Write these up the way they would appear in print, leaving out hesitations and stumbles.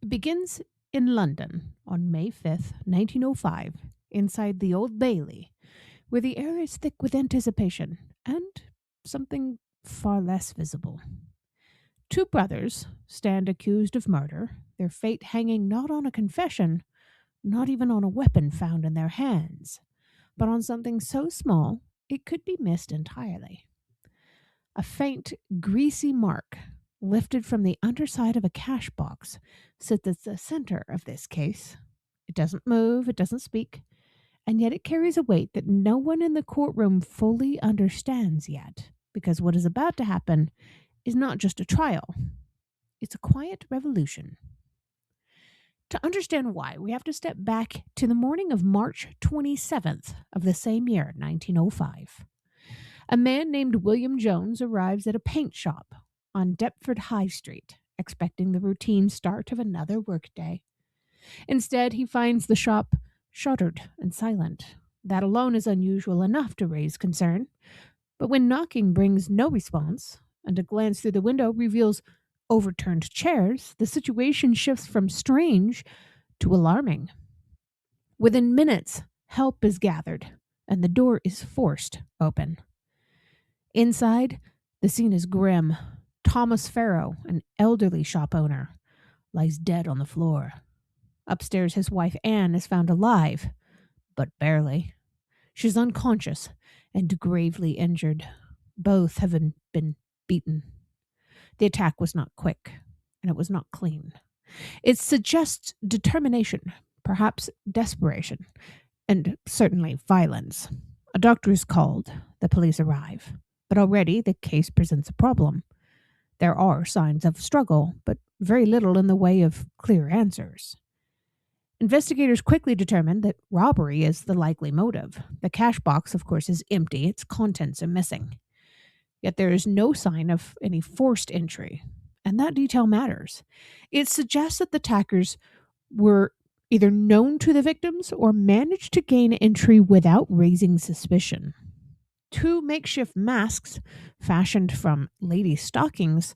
It begins in London on May 5th, 1905, inside the Old Bailey, where the air is thick with anticipation and something far less visible. Two brothers stand accused of murder, their fate hanging not on a confession, not even on a weapon found in their hands, but on something so small it could be missed entirely. A faint, greasy mark lifted from the underside of a cash box sits at the center of this case. It doesn't move, it doesn't speak, and yet it carries a weight that no one in the courtroom fully understands yet, because what is about to happen is not just a trial, it's a quiet revolution. To understand why, we have to step back to the morning of March 27th of the same year, 1905. A man named William Jones arrives at a paint shop on Deptford High Street, expecting the routine start of another workday. Instead, he finds the shop shuttered and silent. That alone is unusual enough to raise concern. But when knocking brings no response, and a glance through the window reveals overturned chairs, the situation shifts from strange to alarming. Within minutes, help is gathered, and the door is forced open. Inside, the scene is grim. Thomas Farrow, an elderly shop owner, lies dead on the floor. Upstairs, his wife Anne is found alive, but barely. She's unconscious and gravely injured. Both have been beaten. The attack was not quick, and it was not clean. It suggests determination, perhaps desperation, and certainly violence. A doctor is called. The police arrive. But already the case presents a problem. There are signs of struggle, but very little in the way of clear answers. Investigators quickly determine that robbery is the likely motive. The cash box, of course, is empty. Its contents are missing. Yet there is no sign of any forced entry, and that detail matters. It suggests that the attackers were either known to the victims or managed to gain entry without raising suspicion. Two makeshift masks, fashioned from ladies' stockings,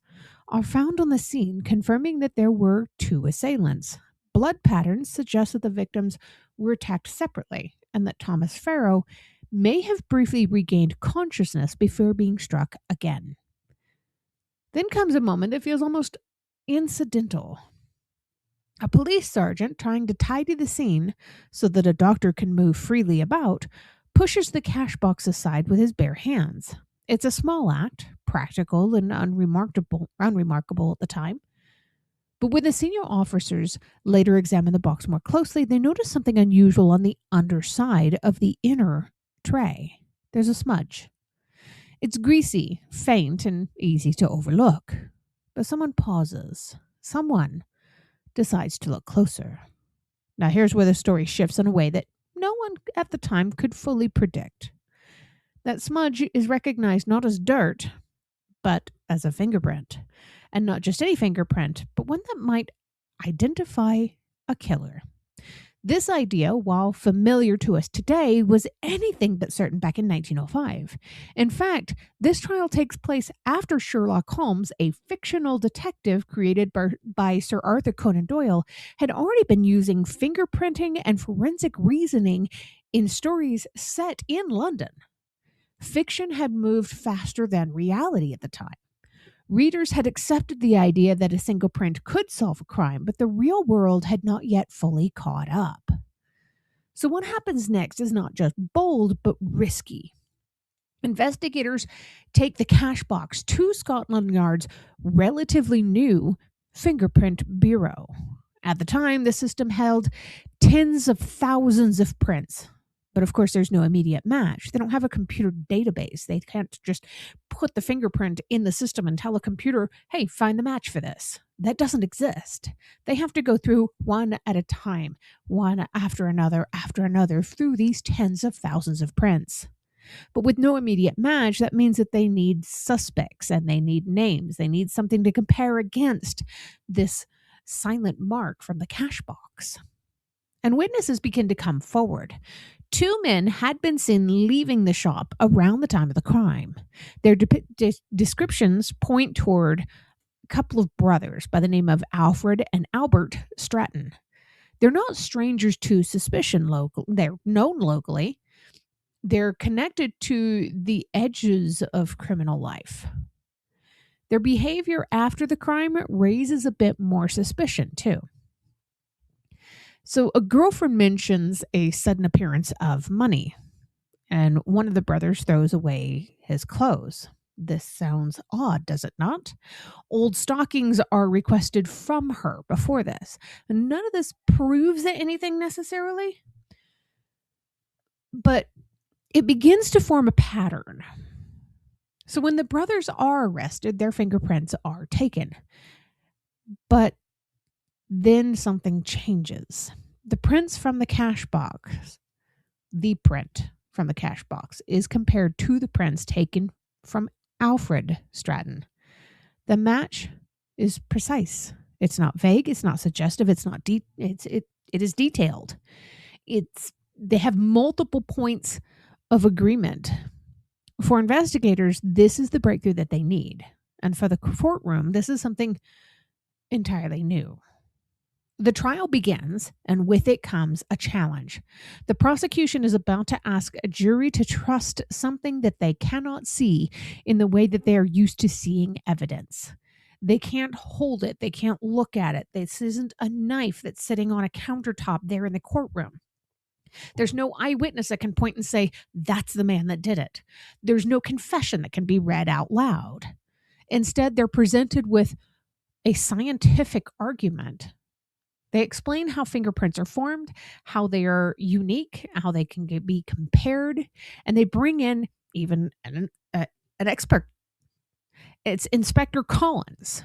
are found on the scene, confirming that there were two assailants. Blood patterns suggest that the victims were attacked separately, and that Thomas Farrow may have briefly regained consciousness before being struck again. Then comes a moment that feels almost incidental. A police sergeant, trying to tidy the scene so that a doctor can move freely about, pushes the cash box aside with his bare hands. It's a small act, practical and unremarkable at the time. But when the senior officers later examine the box more closely, they notice something unusual on the underside of the inner tray. There's a smudge. It's greasy, faint, and easy to overlook. But someone pauses. Someone decides to look closer. Now here's where the story shifts in a way that no one at the time could fully predict. That smudge is recognized not as dirt, but as a fingerprint. And not just any fingerprint, but one that might identify a killer. This idea, while familiar to us today, was anything but certain back in 1905. In fact, this trial takes place after Sherlock Holmes, a fictional detective created by Sir Arthur Conan Doyle, had already been using fingerprinting and forensic reasoning in stories set in London. Fiction had moved faster than reality at the time. Readers had accepted the idea that a single print could solve a crime, but the real world had not yet fully caught up. So what happens next is not just bold, but risky. Investigators take the cash box to Scotland Yard's relatively new fingerprint bureau. At the time, the system held tens of thousands of prints. But of course, there's no immediate match. They don't have a computer database. They can't just put the fingerprint in the system and tell a computer, hey, find the match for this. That doesn't exist. They have to go through one at a time, one after another, through these tens of thousands of prints. But with no immediate match, that means that they need suspects and they need names. They need something to compare against this silent mark from the cash box. And witnesses begin to come forward. Two men had been seen leaving the shop around the time of the crime. Their descriptions point toward couple of brothers by the name of Alfred and Albert Stratton. They're not strangers to suspicion they're known locally. They're connected to the edges of criminal life. Their behavior after the crime raises a bit more suspicion, too. So a girlfriend mentions a sudden appearance of money, and one of the brothers throws away his clothes. This sounds odd, does it not? Old stockings are requested from her before this. And none of this proves anything necessarily, but it begins to form a pattern. So when the brothers are arrested, their fingerprints are taken. But then something changes. The prints from the cash box, the print from the cash box, is compared to the prints taken from Alfred Stratton. The match is precise. It's not vague. It's not suggestive. It's not it is detailed. They have multiple points of agreement. For investigators, this is the breakthrough that they need. And for the courtroom, this is something entirely new. The trial begins, and with it comes a challenge. The prosecution is about to ask a jury to trust something that they cannot see in the way that they are used to seeing evidence. They can't hold it. They can't look at it. This isn't a knife that's sitting on a countertop there in the courtroom. There's no eyewitness that can point and say, that's the man that did it. There's no confession that can be read out loud. Instead, they're presented with a scientific argument. They explain how fingerprints are formed, how they are unique, how they can be compared, and they bring in even an expert. It's Inspector Collins,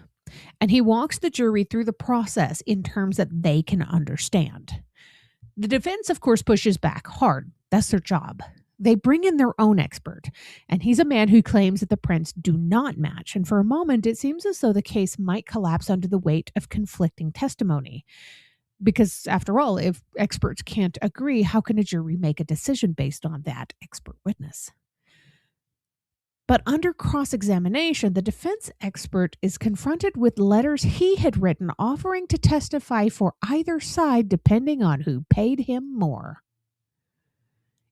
and he walks the jury through the process in terms that they can understand. The defense, of course, pushes back hard. That's their job. They bring in their own expert, and he's a man who claims that the prints do not match. And for a moment, it seems as though the case might collapse under the weight of conflicting testimony. Because, after all, if experts can't agree, how can a jury make a decision based on that expert witness? But under cross-examination, the defense expert is confronted with letters he had written offering to testify for either side depending on who paid him more.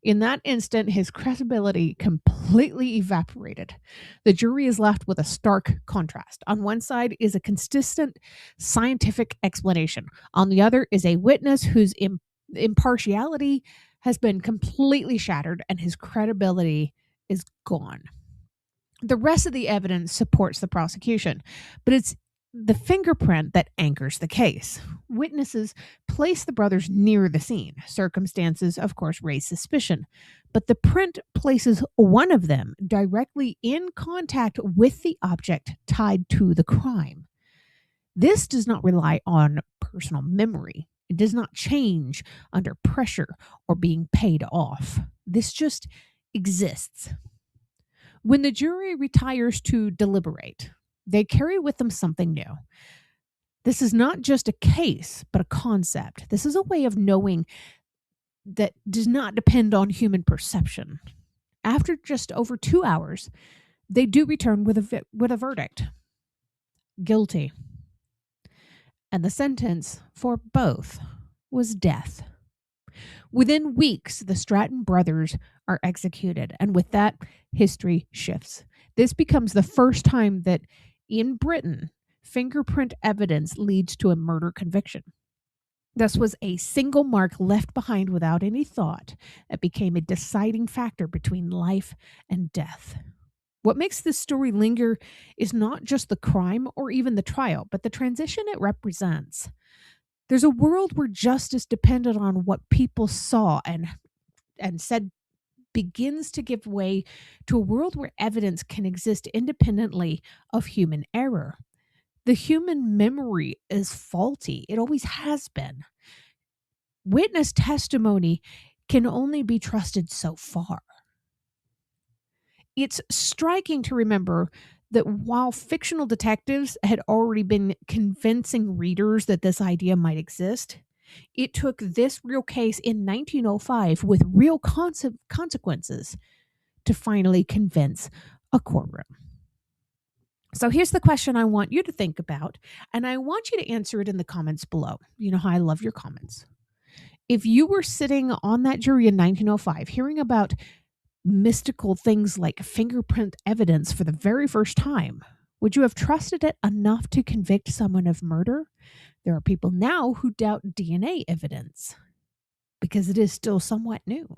In that instant, his credibility completely evaporated. The jury is left with a stark contrast. On one side is a consistent scientific explanation. On the other is a witness whose impartiality has been completely shattered and his credibility is gone. The rest of the evidence supports the prosecution, but it's the fingerprint that anchors the case. Witnesses place the brothers near the scene. Circumstances, of course, raise suspicion, but the print places one of them directly in contact with the object tied to the crime. This does not rely on personal memory. It does not change under pressure or being paid off. This just exists. When the jury retires to deliberate, they carry with them something new. This is not just a case, but a concept. This is a way of knowing that does not depend on human perception. After just over 2 hours, they do return with a verdict. Guilty. And the sentence for both was death. Within weeks, the Stratton brothers are executed, and with that, history shifts. This becomes the first time that in Britain, fingerprint evidence leads to a murder conviction. This was a single mark left behind without any thought that became a deciding factor between life and death. What makes this story linger is not just the crime or even the trial, but the transition it represents. There's a world where justice depended on what people saw and said begins to give way to a world where evidence can exist independently of human error. The human memory is faulty. It always has been. Witness testimony can only be trusted so far. It's striking to remember that while fictional detectives had already been convincing readers that this idea might exist, it took this real case in 1905 with real consequences to finally convince a courtroom. So here's the question I want you to think about, and I want you to answer it in the comments below. You know how I love your comments. If you were sitting on that jury in 1905 hearing about mystical things like fingerprint evidence for the very first time, would you have trusted it enough to convict someone of murder? There are people now who doubt DNA evidence because it is still somewhat new.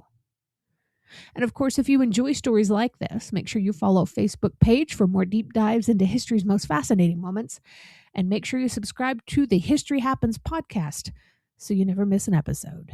And of course, if you enjoy stories like this, make sure you follow Facebook page for more deep dives into history's most fascinating moments. And make sure you subscribe to the History Happens podcast so you never miss an episode.